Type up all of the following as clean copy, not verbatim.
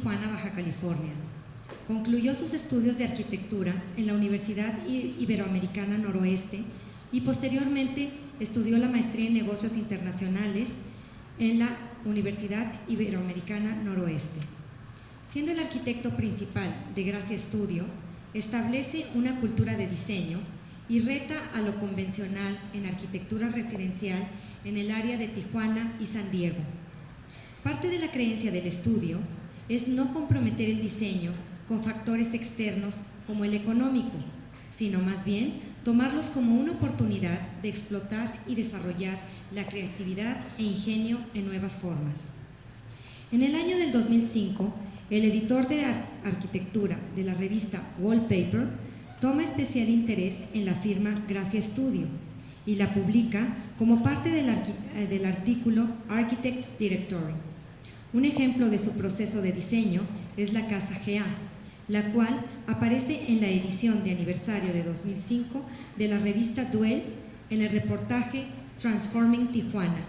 Tijuana, Baja California. Concluyó sus estudios de arquitectura en la Universidad Iberoamericana Noroeste y posteriormente estudió la maestría en negocios internacionales en la Universidad Iberoamericana Noroeste. Siendo el arquitecto principal de Gracia Studio, establece una cultura de diseño y reta a lo convencional en arquitectura residencial en el área de Tijuana y San Diego. Parte de la creencia del estudio es no comprometer el diseño con factores externos como el económico, sino más bien tomarlos como una oportunidad de explotar y desarrollar la creatividad e ingenio en nuevas formas. En el año del 2005, el editor de arquitectura de la revista Wallpaper toma especial interés en la firma Gracia Studio y la publica como parte del artículo Architects Directory. Un ejemplo de su proceso de diseño es la Casa GA, la cual aparece en la edición de aniversario de 2005 de la revista Duel en el reportaje Transforming Tijuana,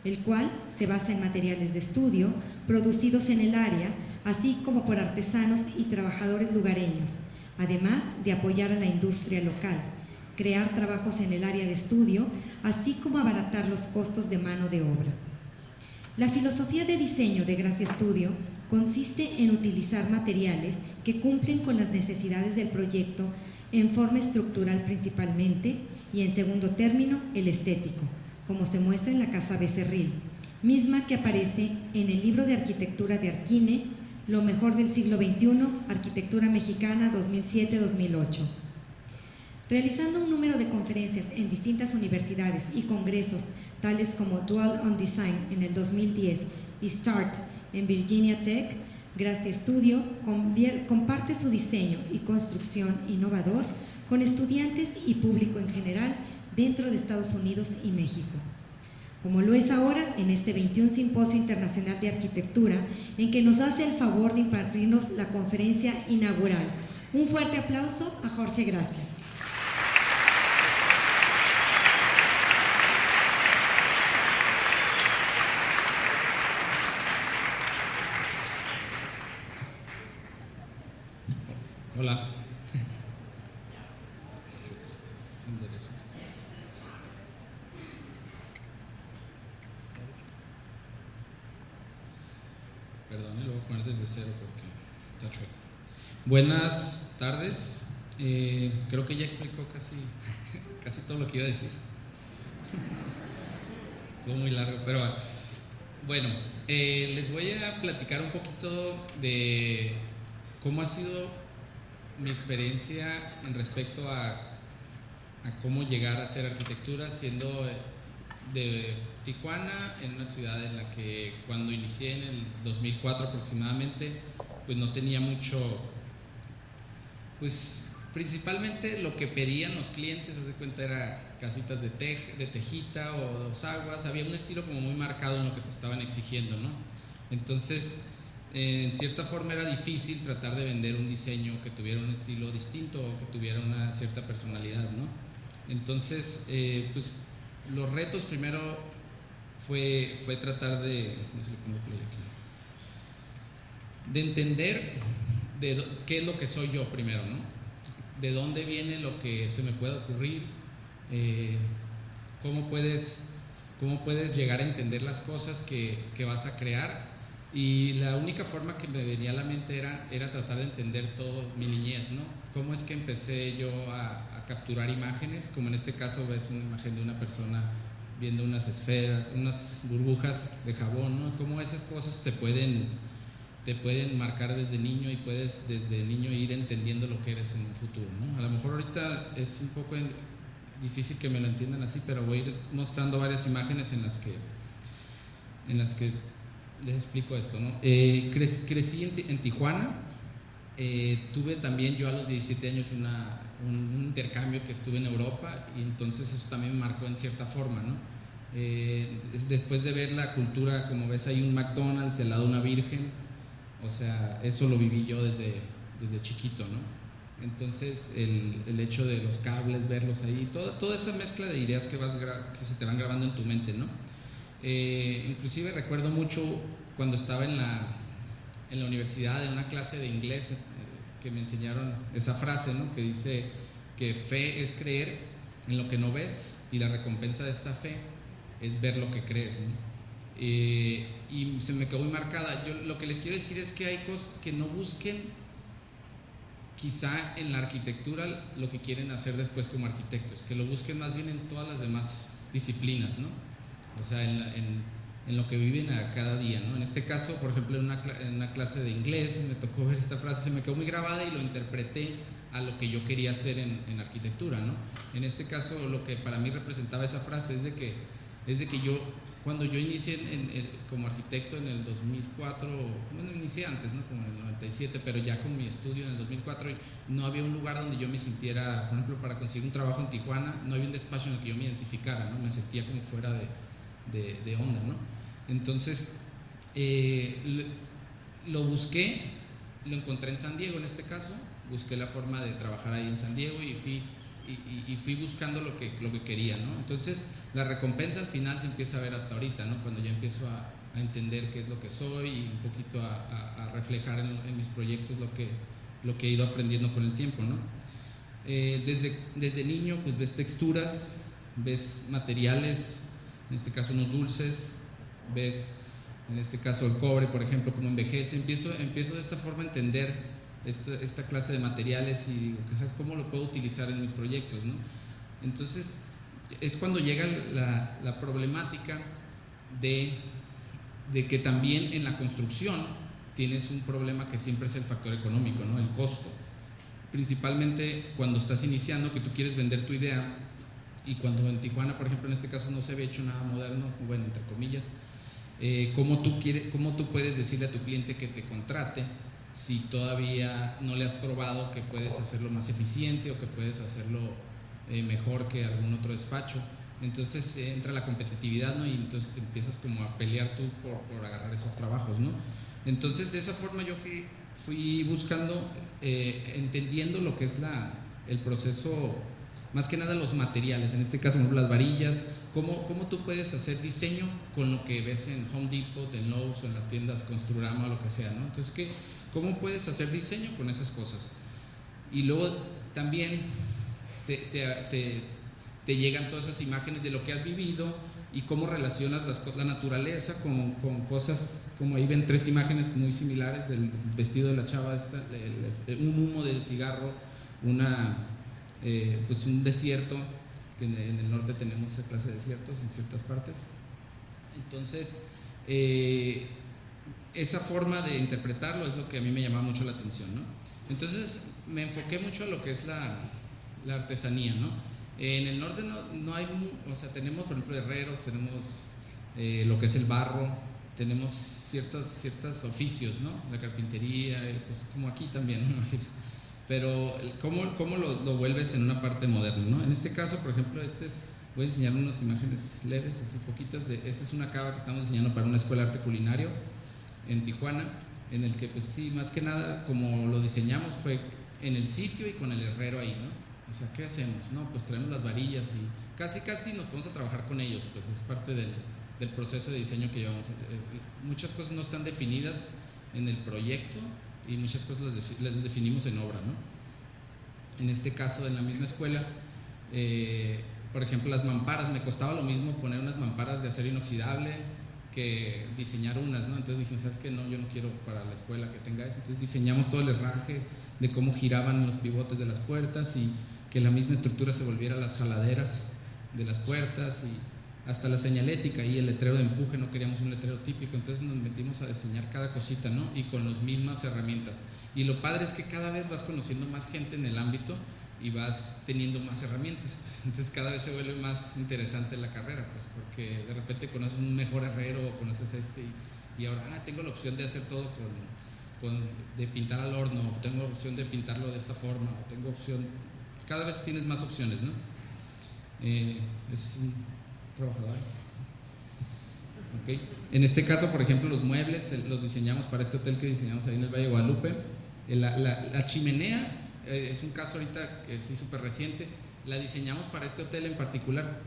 el cual se basa en materiales de estudio producidos en el área, así como por artesanos y trabajadores lugareños, además de apoyar a la industria local, crear trabajos en el área de estudio, así como abaratar los costos de mano de obra. La filosofía de diseño de Gracia Studio consiste en utilizar materiales que cumplen con las necesidades del proyecto en forma estructural principalmente y en segundo término el estético, como se muestra en la Casa Becerril, misma que aparece en el libro de arquitectura de Arquine, Lo mejor del siglo XXI, Arquitectura Mexicana 2007-2008. Realizando un número de conferencias en distintas universidades y congresos, tales como Dual on Design en el 2010 y START en Virginia Tech, Gracia Studio comparte su diseño y construcción innovador con estudiantes y público en general dentro de Estados Unidos y México, como lo es ahora en este 21 Simposio Internacional de Arquitectura, en que nos hace el favor de impartirnos la conferencia inaugural. Un fuerte aplauso a Jorge Gracia. Hola. Perdón, lo voy a poner desde cero porque está chueco. Buenas tardes. Creo que ya explicó casi todo lo que iba a decir. Estuvo muy largo, pero bueno, les voy a platicar un poquito de cómo ha sido mi experiencia en respecto a cómo llegar a hacer arquitectura siendo de Tijuana, en una ciudad en la que cuando inicié en el 2004 aproximadamente, pues no tenía mucho, pues principalmente lo que pedían los clientes, haz de cuenta, era casitas de tejita o dos aguas, había un estilo como muy marcado en lo que te estaban exigiendo, ¿no? Entonces, en cierta forma era difícil tratar de vender un diseño que tuviera un estilo distinto o que tuviera una cierta personalidad, ¿no? Entonces, pues los retos primero fue tratar de entender qué es lo que soy yo primero, ¿no? De dónde viene lo que se me puede ocurrir, cómo puedes llegar a entender las cosas que vas a crear. Y la única forma que me venía a la mente era tratar de entender todo mi niñez, ¿no? Cómo es que empecé yo a capturar imágenes, como en este caso ves una imagen de una persona viendo unas esferas, unas burbujas de jabón, ¿no? Cómo esas cosas te pueden marcar desde niño y puedes desde niño ir entendiendo lo que eres en un futuro, ¿no? A lo mejor ahorita es un poco difícil que me lo entiendan así, pero voy a ir mostrando varias imágenes en las que les explico esto, ¿no? Crecí en Tijuana, tuve también yo a los 17 años un intercambio que estuve en Europa y entonces eso también me marcó en cierta forma, ¿no? Después de ver la cultura, como ves hay un McDonald's, al lado de una virgen, o sea, eso lo viví yo desde chiquito, ¿no? Entonces el hecho de los cables, verlos ahí, toda esa mezcla de ideas que se te van grabando en tu mente, ¿no? Inclusive recuerdo mucho cuando estaba en en la universidad, en una clase de inglés, que me enseñaron esa frase, ¿no? Que dice que fe es creer en lo que no ves y la recompensa de esta fe es ver lo que crees, ¿no? Y se me quedó muy marcada. Yo lo que les quiero decir es que hay cosas que no busquen quizá en la arquitectura lo que quieren hacer después como arquitectos, que lo busquen más bien en todas las demás disciplinas, ¿no? O sea, en lo que viven a cada día, ¿no? En este caso, por ejemplo, en una clase de inglés me tocó ver esta frase, se me quedó muy grabada y lo interpreté a lo que yo quería hacer en arquitectura, ¿no? En este caso, lo que para mí representaba esa frase es de que yo, cuando yo inicié como arquitecto en el 2004, bueno, inicié antes, ¿no? Como en el 97, pero ya con mi estudio en el 2004, no había un lugar donde yo me sintiera, por ejemplo, para conseguir un trabajo en Tijuana, no había un despacho en el que yo me identificara, ¿no? Me sentía como fuera de onda, ¿no? Entonces, lo busqué, lo encontré en San Diego en este caso, busqué la forma de trabajar ahí en San Diego y fui buscando lo que quería, ¿no? Entonces, la recompensa al final se empieza a ver hasta ahorita, ¿no? Cuando ya empiezo a entender qué es lo que soy y un poquito a reflejar en mis proyectos lo que he ido aprendiendo con el tiempo, ¿no? Desde niño, pues ves texturas, ves materiales, en este caso unos dulces, ves en este caso el cobre, por ejemplo, cómo envejece. Empiezo de esta forma a entender esta clase de materiales y digo, ¿sabes cómo lo puedo utilizar en mis proyectos, ¿no? Entonces, es cuando llega la problemática de que también en la construcción tienes un problema que siempre es el factor económico, ¿no? El costo. Principalmente cuando estás iniciando, que tú quieres vender tu idea, y cuando en Tijuana, por ejemplo, en este caso no se había hecho nada moderno, bueno, entre comillas, ¿cómo tú puedes decirle a tu cliente que te contrate si todavía no le has probado que puedes hacerlo más eficiente o que puedes hacerlo mejor que algún otro despacho? Entonces entra la competitividad, ¿no? Y entonces te empiezas como a pelear tú por agarrar esos trabajos, ¿no? Entonces de esa forma yo fui buscando, entendiendo lo que es el proceso, más que nada los materiales, en este caso las varillas, cómo tú puedes hacer diseño con lo que ves en Home Depot, en Lowe's, en las tiendas Construrama o lo que sea, ¿no? Entonces, ¿cómo puedes hacer diseño con esas cosas? Y luego también te llegan todas esas imágenes de lo que has vivido y cómo relacionas la naturaleza con cosas, como ahí ven 3 imágenes muy similares, del vestido de la chava esta, un humo del cigarro, pues un desierto, que en el norte tenemos esa clase de desiertos en ciertas partes. Entonces, esa forma de interpretarlo es lo que a mí me llama mucho la atención, ¿no? Entonces, me enfoqué mucho a lo que es la artesanía, ¿no? En el norte no hay, o sea, tenemos, por ejemplo, herreros, tenemos lo que es el barro, tenemos ciertos oficios, ¿no? La carpintería, pues como aquí también, ¿no? Pero ¿cómo lo vuelves en una parte moderna, ¿no? En este caso, por ejemplo, voy a enseñar unas imágenes leves, así poquitas, esta es una cava que estamos diseñando para una escuela de arte culinario en Tijuana, en el que, pues sí, más que nada, como lo diseñamos fue en el sitio y con el herrero ahí, ¿no? O sea, ¿qué hacemos? No, pues traemos las varillas y casi nos ponemos a trabajar con ellos, pues es parte del proceso de diseño que llevamos. Muchas cosas no están definidas en el proyecto y muchas cosas las definimos en obra, ¿no? En este caso, en la misma escuela, por ejemplo, las mamparas, me costaba lo mismo poner unas mamparas de acero inoxidable que diseñar unas, ¿no? Entonces dije, ¿sabes qué? No, yo no quiero para la escuela que tenga eso. Entonces diseñamos todo el herraje de cómo giraban los pivotes de las puertas y que la misma estructura se volviera las jaladeras de las puertas y hasta la señalética y el letrero de empuje, no queríamos un letrero típico, entonces nos metimos a diseñar cada cosita, ¿no? Y con las mismas herramientas. Y lo padre es que cada vez vas conociendo más gente en el ámbito y vas teniendo más herramientas, pues. Entonces cada vez se vuelve más interesante la carrera, pues, porque de repente conoces un mejor herrero o conoces y ahora tengo la opción de hacer todo de pintar al horno, o tengo la opción de pintarlo de esta forma, o tengo opción, cada vez tienes más opciones, ¿no? Es un trabajador. Okay. En este caso, por ejemplo, los muebles los diseñamos para este hotel que diseñamos ahí en el Valle de Guadalupe. La chimenea es un caso ahorita que sí súper reciente, la diseñamos para este hotel en particular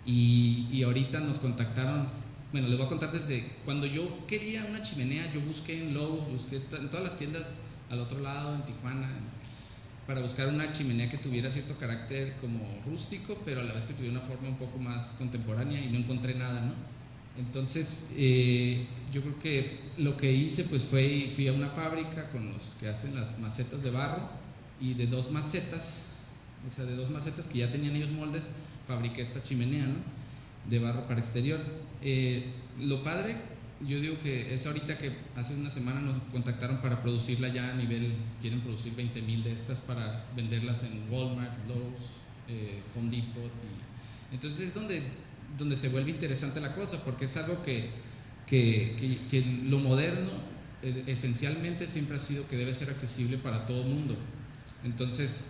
y ahorita nos contactaron bueno, les voy a contar desde cuando yo quería una chimenea, yo busqué en Lowe's, busqué en todas las tiendas al otro lado, en Tijuana, para buscar una chimenea que tuviera cierto carácter como rústico, pero a la vez que tuviera una forma un poco más contemporánea, y no encontré nada, ¿no? Entonces, yo creo que lo que hice pues fui a una fábrica con los que hacen las macetas de barro, y de dos macetas que ya tenían ellos moldes, fabriqué esta chimenea, ¿no?, de barro para exterior. Lo padre, yo digo que es ahorita que hace una semana nos contactaron para producirla ya a nivel, quieren producir 20,000 de estas para venderlas en Walmart, Lowe's, Home Depot, y entonces es donde se vuelve interesante la cosa, porque es algo que lo moderno esencialmente siempre ha sido que debe ser accesible para todo el mundo. Entonces,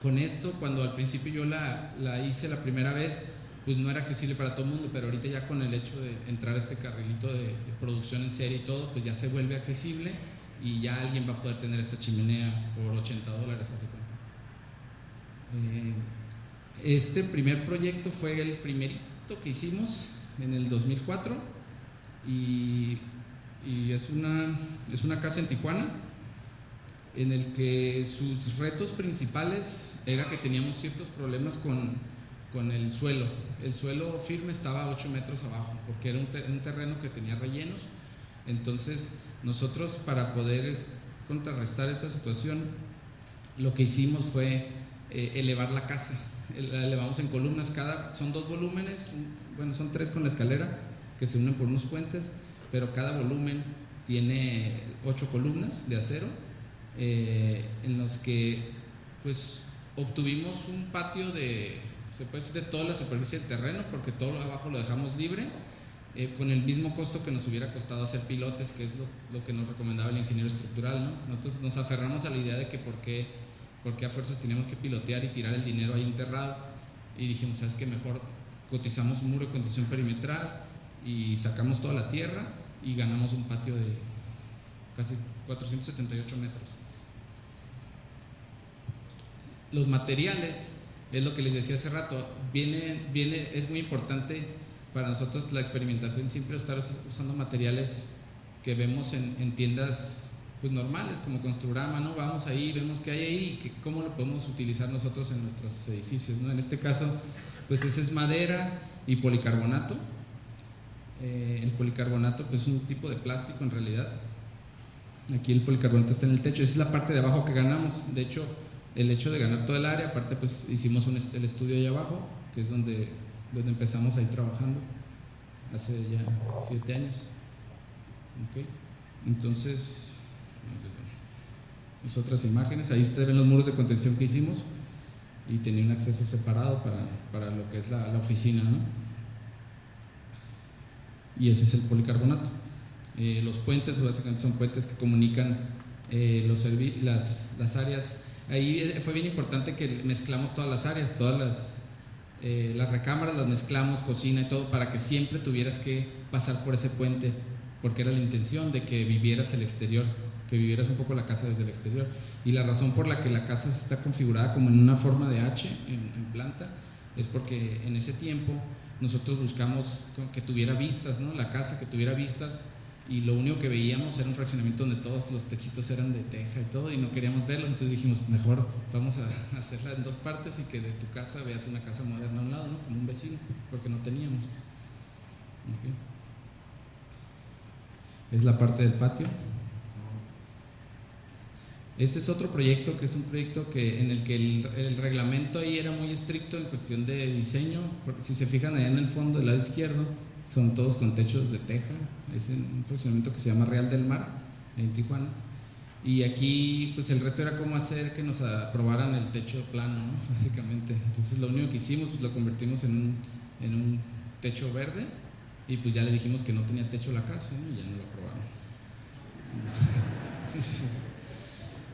con esto, cuando al principio yo la hice la primera vez, pues no era accesible para todo el mundo, pero ahorita ya con el hecho de entrar a este carrilito de producción en serie y todo, pues ya se vuelve accesible, y ya alguien va a poder tener esta chimenea por $80, así como. Este primer proyecto fue el primerito que hicimos en el 2004, y es una casa en Tijuana, en el que sus retos principales era que teníamos ciertos problemas con el suelo. El suelo firme estaba a 8 metros abajo, porque era un terreno que tenía rellenos. Entonces nosotros, para poder contrarrestar esta situación, lo que hicimos fue elevar la casa. La elevamos en columnas, son 2 volúmenes, bueno, son 3 con la escalera, que se unen por unos puentes, pero cada volumen tiene 8 columnas de acero, en los que pues obtuvimos un patio se puede decir, de toda la superficie del terreno, porque todo lo abajo lo dejamos libre, con el mismo costo que nos hubiera costado hacer pilotes, que es lo que nos recomendaba el ingeniero estructural, ¿no? Nosotros nos aferramos a la idea de que por qué a fuerzas teníamos que pilotear y tirar el dinero ahí enterrado, y dijimos, ¿sabes qué? Mejor cotizamos un muro de contención perimetral y sacamos toda la tierra y ganamos un patio de casi 478 metros. Los materiales, es lo que les decía hace rato, es muy importante para nosotros la experimentación, siempre estar usando materiales que vemos en tiendas pues normales, como Construrama, ¿no? Vamos ahí, vemos qué hay ahí y cómo lo podemos utilizar nosotros en nuestros edificios, ¿no? En este caso, pues ese es madera y policarbonato. El policarbonato pues es un tipo de plástico en realidad. Aquí el policarbonato está en el techo, esa es la parte de abajo que ganamos. De hecho, el hecho de ganar todo el área, aparte pues hicimos el estudio ahí abajo, que es donde empezamos ahí trabajando hace ya 7 años. Okay. Entonces, otras imágenes, ahí se ven los muros de contención que hicimos, y tenía un acceso separado para lo que es la oficina, ¿no? Y ese es el policarbonato. Los puentes, pues básicamente son puentes que comunican las áreas. Ahí fue bien importante que mezclamos todas las áreas, todas las recámaras las mezclamos, cocina y todo, para que siempre tuvieras que pasar por ese puente, porque era la intención de que vivieras el exterior, que vivieras un poco la casa desde el exterior. Y la razón por la que la casa está configurada como en una forma de H, en planta, es porque en ese tiempo nosotros buscamos que tuviera vistas, ¿no? La casa que tuviera vistas, y lo único que veíamos era un fraccionamiento donde todos los techitos eran de teja y todo, y no queríamos verlos. Entonces dijimos, mejor vamos a hacerla en 2 partes, y que de tu casa veas una casa moderna a un lado, ¿no? Como un vecino, porque no teníamos, pues. Okay. Es la parte del patio. Este es otro proyecto, que es un proyecto en el que el reglamento ahí era muy estricto en cuestión de diseño, porque si se fijan allá en el fondo del lado izquierdo, son todos con techos de teja. Es un fraccionamiento que se llama Real del Mar, en Tijuana, y aquí pues el reto era cómo hacer que nos aprobaran el techo plano, ¿no? Básicamente. Entonces lo único que hicimos, pues lo convertimos en un techo verde, y pues ya le dijimos que no tenía techo la casa, ¿no? Y ya no lo aprobaron.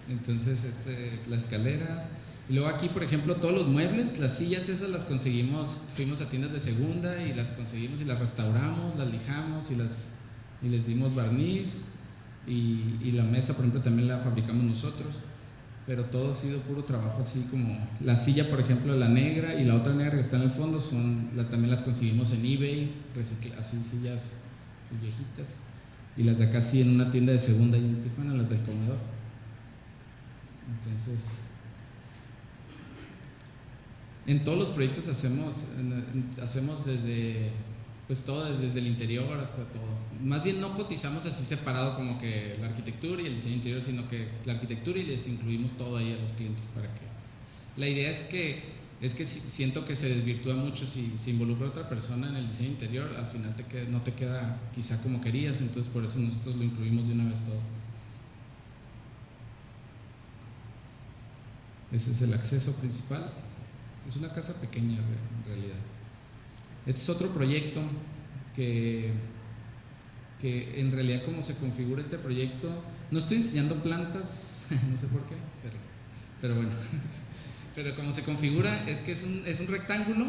Entonces las escaleras, y luego aquí por ejemplo todos los muebles, las sillas esas las conseguimos, fuimos a tiendas de segunda y las conseguimos y las restauramos, las lijamos y les dimos barniz, y la mesa por ejemplo también la fabricamos nosotros. pero todo ha sido puro trabajo así como la silla, por ejemplo, la negra y la otra negra que está en el fondo también las conseguimos en eBay, así sillas pues, viejitas, y las de acá sí en una tienda de segunda y en Tijuana, las del comedor. Entonces, en todos los proyectos hacemos desde pues todo, desde el interior hasta todo. Más bien no cotizamos así separado como que la arquitectura y el diseño interior, sino que la arquitectura y les incluimos todo ahí a los clientes para que... La idea es que siento que se desvirtúa mucho si se involucra otra persona en el diseño interior, al final no te queda quizá como querías, entonces por eso nosotros lo incluimos de una vez todo. Ese es el acceso principal. Es una casa pequeña en realidad. Este es otro proyecto que en realidad como se configura este proyecto, no estoy enseñando plantas, no sé por qué, pero bueno, pero como se configura es que es un rectángulo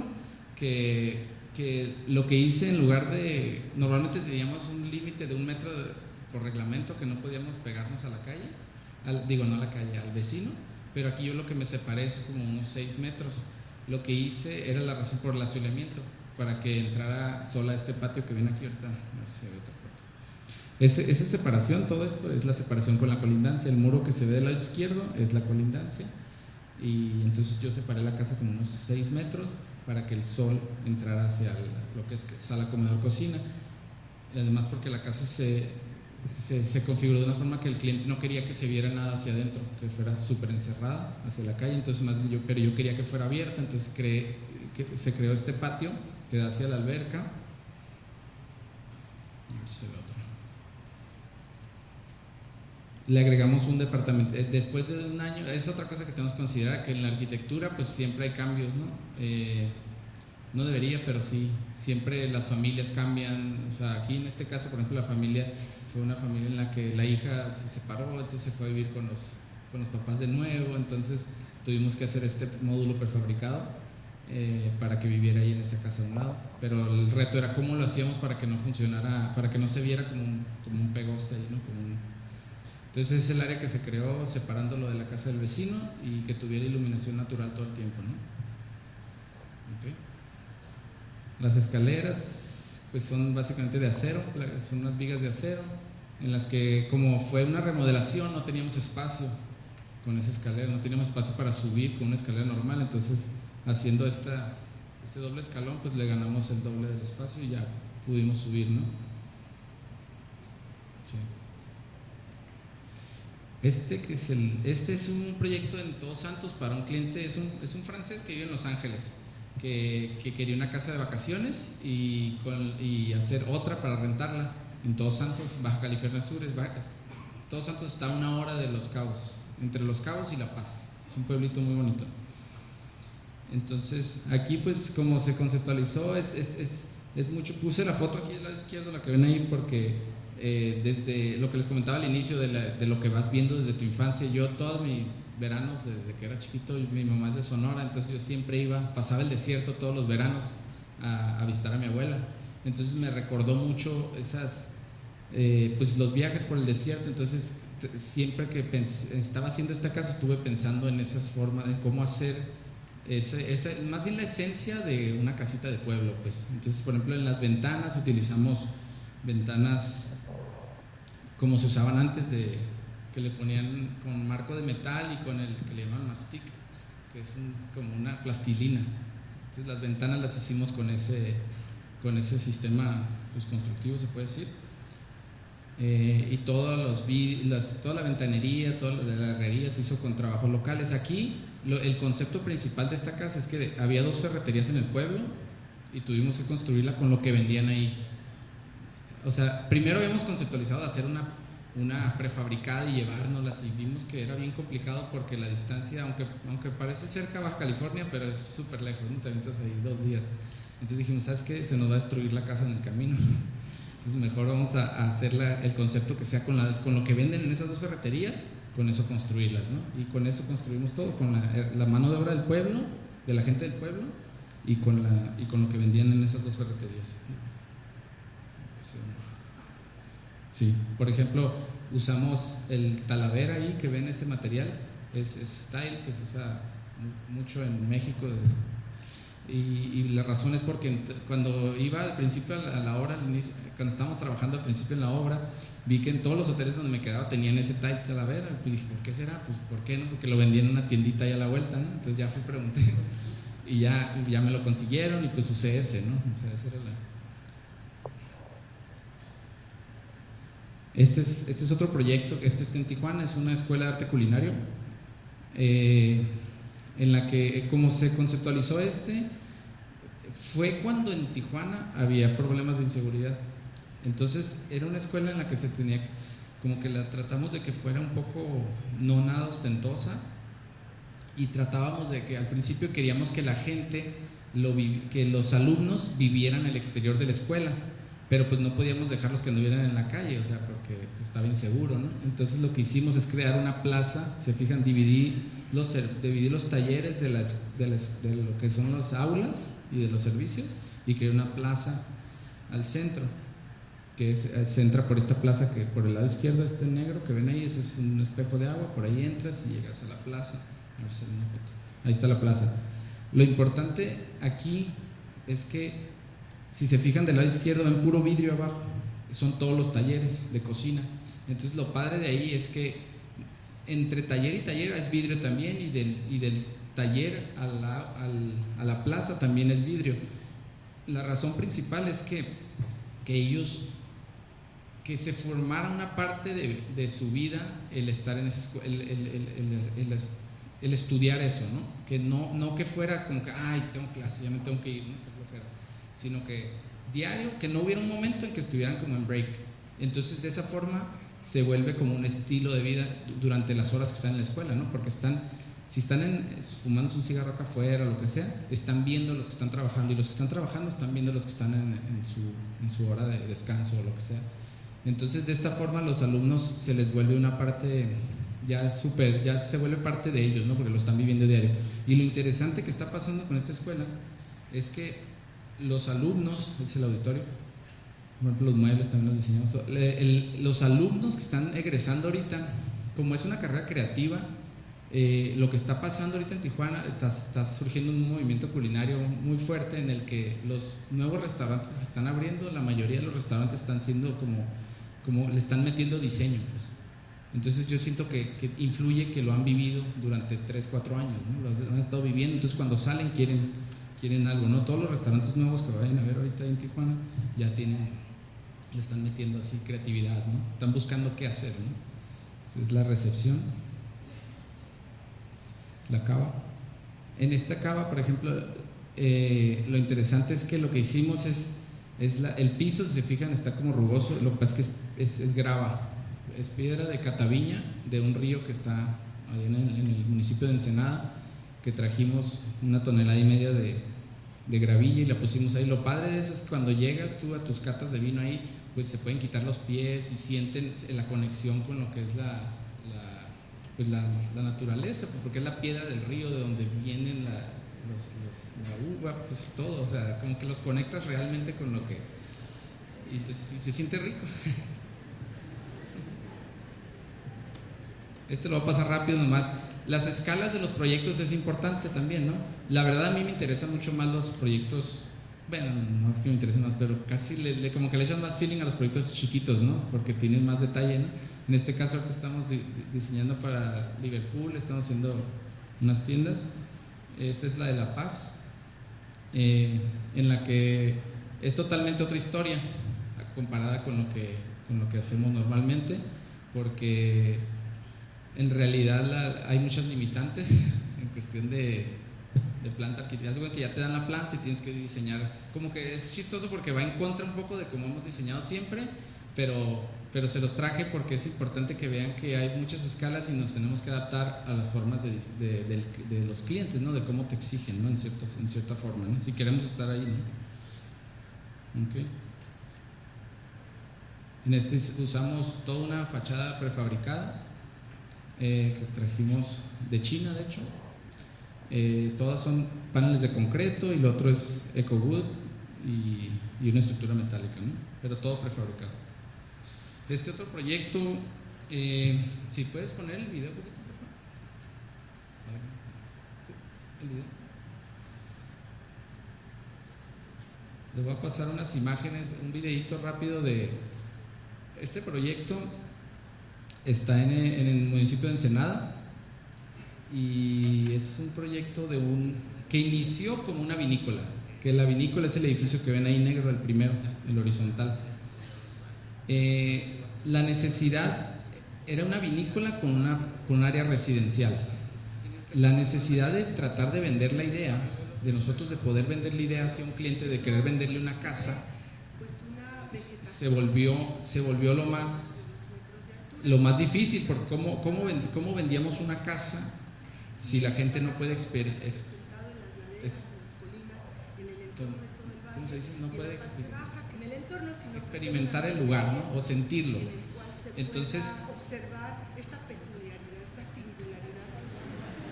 que lo que hice en lugar de, normalmente teníamos un límite de 1 metro por reglamento que no podíamos pegarnos a la calle, no a la calle, al vecino, pero aquí yo lo que me separé es como unos 6 metros. Lo que hice era la razón por el asolamiento, para que entrara sola este patio que viene aquí ahorita, no sé si hay otra foto. Esa separación, todo esto es la separación con la colindancia, el muro que se ve del lado izquierdo es la colindancia, y entonces yo separé la casa como unos 6 metros para que el sol entrara hacia lo que es sala, comedor, cocina, y además porque la casa se configuró de una forma que el cliente no quería que se viera nada hacia adentro, que fuera súper encerrada hacia la calle, entonces pero yo quería que fuera abierta, entonces se creó este patio que da hacia la alberca. A ver si se ve otro. Le agregamos un departamento, después de 1 año, es otra cosa que tenemos que considerar, que en la arquitectura pues siempre hay cambios, ¿no? No debería, pero sí, siempre las familias cambian, o sea, aquí en este caso, por ejemplo, la familia fue una familia en la que la hija se separó, entonces se fue a vivir con los papás de nuevo, entonces tuvimos que hacer este módulo prefabricado para que viviera ahí en esa casa de un lado, pero el reto era cómo lo hacíamos para que no funcionara, para que no se viera como un pegoste ahí, ¿no? Entonces es el área que se creó separándolo de la casa del vecino y que tuviera iluminación natural todo el tiempo, ¿no? Okay. Las escaleras pues son básicamente de acero, son unas vigas de acero en las que como fue una remodelación no teníamos espacio con esa escalera, no teníamos espacio para subir con una escalera normal, entonces haciendo este doble escalón pues le ganamos el doble del espacio y ya pudimos subir, ¿no? Sí. Este es un proyecto en Todos Santos para un cliente, es un francés que vive en Los Ángeles, que quería una casa de vacaciones y hacer otra para rentarla en Todos Santos, Baja California Sur. Todos Santos está a 1 hora de Los Cabos, entre Los Cabos y La Paz, es un pueblito muy bonito. Entonces aquí pues como se conceptualizó es mucho, puse la foto aquí del lado izquierdo, la que ven ahí, porque desde lo que les comentaba al inicio de lo que vas viendo desde tu infancia, yo todos mis veranos desde que era chiquito, mi mamá es de Sonora, entonces yo siempre pasaba el desierto todos los veranos a visitar a mi abuela, entonces me recordó mucho pues los viajes por el desierto, entonces siempre que estaba haciendo esta casa estuve pensando en esas formas, de cómo hacer más bien la esencia de una casita de pueblo, pues. Entonces, por ejemplo, en las ventanas utilizamos ventanas como se usaban antes, que le ponían con marco de metal y con el que le llaman mastic, que es como una plastilina. Entonces las ventanas las hicimos con ese sistema pues, constructivo, se puede decir. Y toda la ventanería, toda la herrería se hizo con trabajos locales. Aquí el concepto principal de esta casa es que había 2 ferreterías en el pueblo y tuvimos que construirla con lo que vendían ahí. O sea, primero habíamos conceptualizado de hacer una prefabricada y llevárnoslas y vimos que era bien complicado porque la distancia, aunque parece cerca a Baja California, pero es súper lejos, ¿no? Te avientas ahí 2 días. Entonces dijimos, ¿sabes qué? Se nos va a destruir la casa en el camino. Entonces mejor vamos a hacer el concepto que sea con lo que venden en esas 2 ferreterías, con eso construirlas, ¿no? Y con eso construimos todo, con la mano de obra del pueblo, de la gente del pueblo, y con lo que vendían en esas 2 ferreterías. Sí, por ejemplo, usamos el talavera ahí, que ven ese material, es style, que se usa mucho en México. Y la razón es porque cuando iba al principio a la obra, cuando estábamos trabajando al principio en la obra, vi que en todos los hoteles donde me quedaba tenían ese tile calavera. Pues dije, ¿por qué será? Pues ¿por qué no? Porque lo vendían en una tiendita ahí a la vuelta, ¿no? Entonces ya fui, pregunté y ya me lo consiguieron y pues usé ese, ¿no? O sea, ese era Este es otro proyecto, este está en Tijuana, es una escuela de arte culinario, en la que, como se conceptualizó fue cuando en Tijuana había problemas de inseguridad. Entonces era una escuela en la que se tenía, como que la tratamos de que fuera un poco no nada ostentosa, y tratábamos de que al principio queríamos que la gente, que los alumnos vivieran en el exterior de la escuela, pero pues no podíamos dejarlos que anduvieran en la calle, o sea, porque pues, estaba inseguro, ¿no? Entonces lo que hicimos es crear una plaza, se fijan, dividir los talleres de lo que son las aulas y de los servicios, y crear una plaza al centro, que se entra por esta plaza, que por el lado izquierdo este negro que ven ahí, ese es un espejo de agua, por ahí entras y llegas a la plaza. A ver si hay una foto. Ahí está la plaza. Lo importante aquí es que, si se fijan del lado izquierdo, ven puro vidrio abajo, son todos los talleres de cocina. Entonces lo padre de ahí es que entre taller y taller es vidrio también, y del taller a la plaza también es vidrio. La razón principal es que ellos, que se formara una parte de su vida el estar en esa escuela, el estudiar eso, ¿no? Que no que fuera como que, ay, tengo clase, ya me tengo que ir, ¿no? Sino que diario, que no hubiera un momento en que estuvieran como en break. Entonces de esa forma se vuelve como un estilo de vida durante las horas que están en la escuela, ¿no? Porque si están fumándose un cigarro acá afuera o lo que sea, están viendo los que están trabajando, y los que están trabajando están viendo los que están en su hora de descanso o lo que sea. Entonces de esta forma los alumnos se les vuelve una parte ya se vuelve parte de ellos, ¿no? Porque lo están viviendo diario. Y lo interesante que está pasando con esta escuela es que los alumnos, es el auditorio, por ejemplo, los muebles también los diseñamos, los alumnos que están egresando ahorita, como es una carrera creativa, lo que está pasando ahorita en Tijuana, está surgiendo un movimiento culinario muy fuerte, en el que los nuevos restaurantes que están abriendo, la mayoría de los restaurantes están siendo como le están metiendo diseño, pues. Entonces yo siento que influye que lo han vivido durante 3, 4 años, ¿no? Lo han estado viviendo, entonces cuando salen quieren algo, ¿no? Todos los restaurantes nuevos que vayan a ver ahorita en Tijuana ya le están metiendo así creatividad, ¿no? Están buscando qué hacer, ¿no? Esa es la recepción. La cava. En esta cava, por ejemplo, lo interesante es que lo que hicimos el piso, si se fijan, está como rugoso. Lo que pasa es que es grava, es piedra de Cataviña, de un río que está ahí en el municipio de Ensenada, que trajimos 1,5 toneladas de gravilla y la pusimos ahí. Lo padre de eso es que cuando llegas tú a tus catas de vino ahí, pues se pueden quitar los pies y sienten la conexión con lo que es la naturaleza, pues porque es la piedra del río de donde vienen la uva, pues todo, o sea, como que los conectas realmente con lo que, y se siente rico. Lo va a pasar rápido nomás. Las escalas de los proyectos es importante también, ¿no? La verdad a mí me interesan mucho más los proyectos, bueno, no es que me interesen más, pero casi como que le echan más feeling a los proyectos chiquitos, ¿no? Porque tienen más detalle, ¿no? En este caso que estamos diseñando para Liverpool, estamos haciendo unas tiendas. Esta es la de La Paz, en la que es totalmente otra historia comparada con lo que hacemos normalmente, porque en realidad hay muchas limitantes en cuestión de planta arquitectónica, que ya te dan la planta y tienes que diseñar. Como que es chistoso porque va en contra un poco de cómo hemos diseñado siempre, pero se los traje porque es importante que vean que hay muchas escalas y nos tenemos que adaptar a las formas de los clientes, ¿no? De cómo te exigen, ¿no? En cierta forma, ¿no? Si queremos estar ahí, ¿no? Okay. En usamos toda una fachada prefabricada que trajimos de China, de hecho. Todas son paneles de concreto y lo otro es EcoWood y una estructura metálica, ¿no? Pero todo prefabricado. Este otro proyecto, si puedes poner el video un poquito, por favor. Sí, el video. Les voy a pasar unas imágenes, un videito rápido de este proyecto. Está en el municipio de Ensenada y es un proyecto que inició como una vinícola, que la vinícola es el edificio que ven ahí negro, el primero, el horizontal. La necesidad era una vinícola con un área residencial. La necesidad de tratar de vender la idea, de nosotros de poder vender la idea hacia un cliente, de querer venderle una casa, se volvió lo más difícil, porque ¿cómo vendíamos una casa si la gente no puede ¿cómo se dice? No puede experimentar el lugar, ¿no? O sentirlo. Entonces,